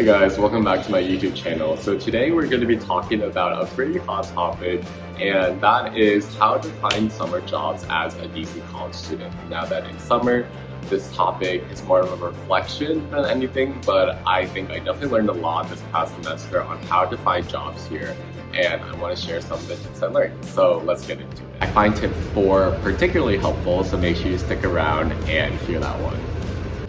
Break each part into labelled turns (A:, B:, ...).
A: Hey guys, welcome back to my YouTube channel. So today we're going to be talking about a pretty hot topic, and that is how to find summer jobs as a DC college student. Now that it's summer, this topic is more of a reflection than anything, but I think I definitely learned a lot this past semester on how to find jobs here, and I want to share some of the tips I learned. So let's get into it. I find tip 4 particularly helpful, so make sure you stick around and hear that one.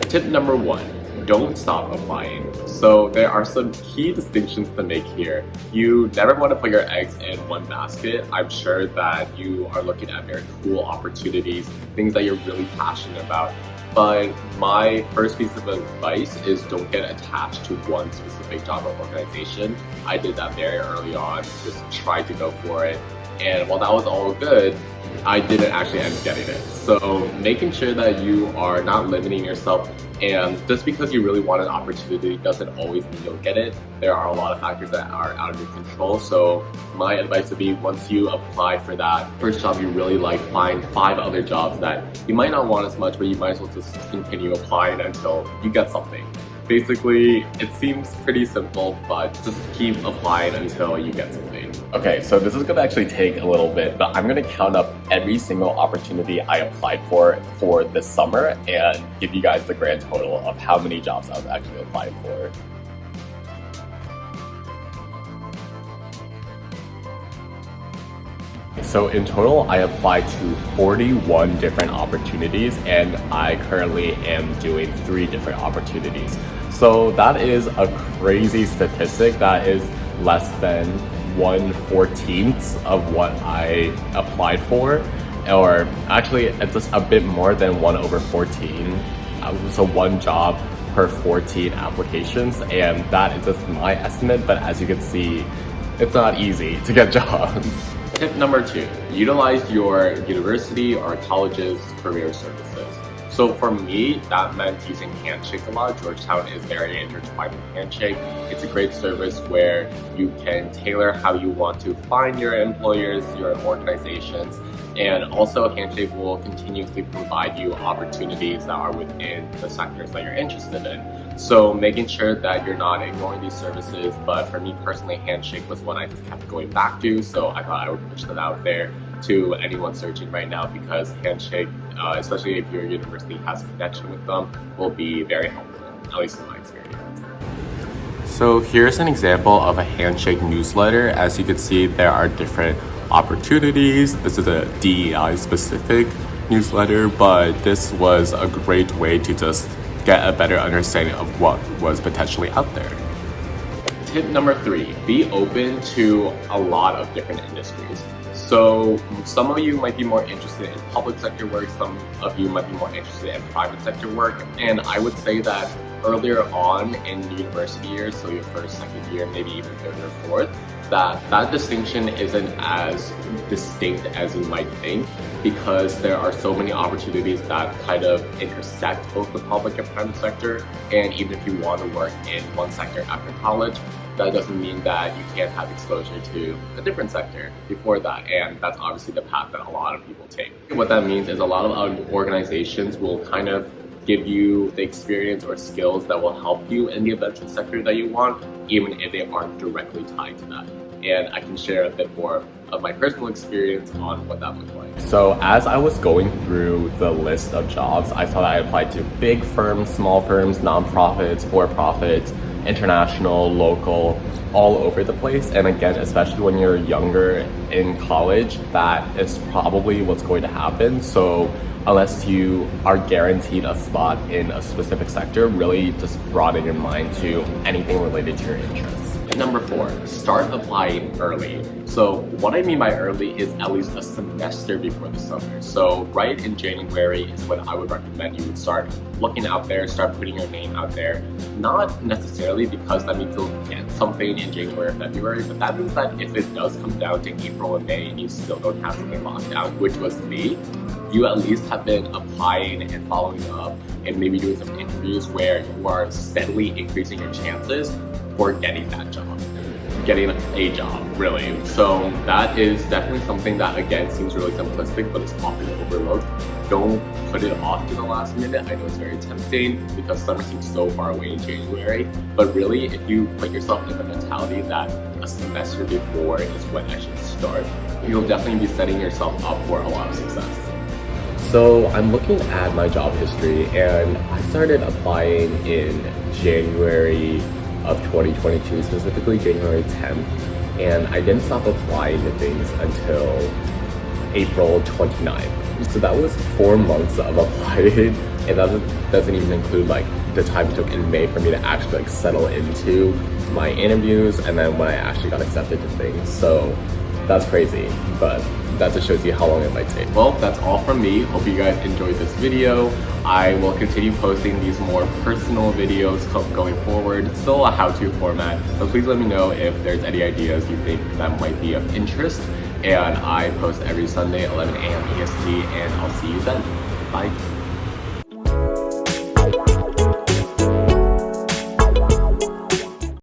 A: Tip number 1. Don't stop applying. So there are some key distinctions to make here. You never want to put your eggs in one basket. I'm sure that you are looking at very cool opportunities, things that you're really passionate about. But my first piece of advice is don't get attached to one specific job or organization. I did that very early on, just tried to go for it. And while that was all good, I didn't actually end up getting it. So making sure that you are not limiting yourself, and just because you really want an opportunity doesn't always mean you'll get it. There are a lot of factors that are out of your control. So my advice would be, once you apply for that first job you really like, find 5 other jobs that you might not want as much, but you might as well just continue applying until you get something. Basically, it seems pretty simple, but just keep applying until you get something. Okay, so this is gonna actually take a little bit, but I'm gonna count up every single opportunity I applied for this summer and give you guys the grand total of how many jobs I was actually applying for. So in total, I applied to 41 different opportunities, and I currently am doing 3 different opportunities. So that is a crazy statistic. That is less than 1/14 of what I applied for, or actually it's just a bit more than 1/14. So 1 job per 14 applications, and that is just my estimate, but as you can see, it's not easy to get jobs. Tip number 2, utilize your university or college's career services. So for me, that meant using Handshake a lot. Georgetown is very intertwined with Handshake. It's a great service where you can tailor how you want to find your employers, your organizations, and also Handshake will continuously provide you opportunities that are within the sectors that you're interested in. So making sure that you're not ignoring these services, but for me personally, Handshake was one I just kept going back to, so I thought I would push that out there to anyone searching right now, because Handshake, especially if your university has a connection with them, will be very helpful, at least in my experience. So here's an example of a Handshake newsletter. As you can see, there are different opportunities. This is a DEI specific newsletter, but this was a great way to just get a better understanding of what was potentially out there. Tip number 3, be open to a lot of different industries. So some of you might be more interested in public sector work, some of you might be more interested in private sector work, and I would say that earlier on in university years, so your first, second year, maybe even 3rd or 4th, that distinction isn't as distinct as you might think, because there are so many opportunities that kind of intersect both the public and private sector. And even if you want to work in one sector after college, that doesn't mean that you can't have exposure to a different sector before that, and that's obviously the path that a lot of people take. What that means is a lot of organizations will kind of give you the experience or skills that will help you in the eventual sector that you want, even if they aren't directly tied to that. And I can share a bit more of my personal experience on what that looks like. So as I was going through the list of jobs, I saw that I applied to big firms, small firms, nonprofits, for-profits, international, local, all over the place. And again, especially when you're younger in college, that is probably what's going to happen. So unless you are guaranteed a spot in a specific sector, really just broaden your mind to anything related to your interests. Number 4, start applying early. So what I mean by early is at least a semester before the summer. So right in January is when I would recommend you would start looking out there, start putting your name out there. Not necessarily because that means you'll get something in January or February, but that means that if it does come down to April and May and you still don't have something locked down, which was me, you at least have been applying and following up and maybe doing some interviews where you are steadily increasing your chances for getting that job. getting a job, really. So that is definitely something that, again, seems really simplistic, but it's often overlooked. Don't put it off to the last minute. I know it's very tempting because summer seems so far away in January, but really, if you put yourself in the mentality that a semester before is when I should start, you'll definitely be setting yourself up for a lot of success. So I'm looking at my job history, and I started applying in January of 2022, specifically January 10th, and I didn't stop applying to things until April 29th. So that was 4 months of applying, and that doesn't even include like the time it took in May for me to actually like settle into my interviews and then when I actually got accepted to things. So that's crazy, but that just shows you how long it might take. Well, that's all from me. Hope you guys enjoyed this video. I will continue posting these more personal videos going forward. It's still a how-to format, but please let me know if there's any ideas you think that might be of interest. And I post every Sunday, 11 a.m. EST, and I'll see you then. Bye.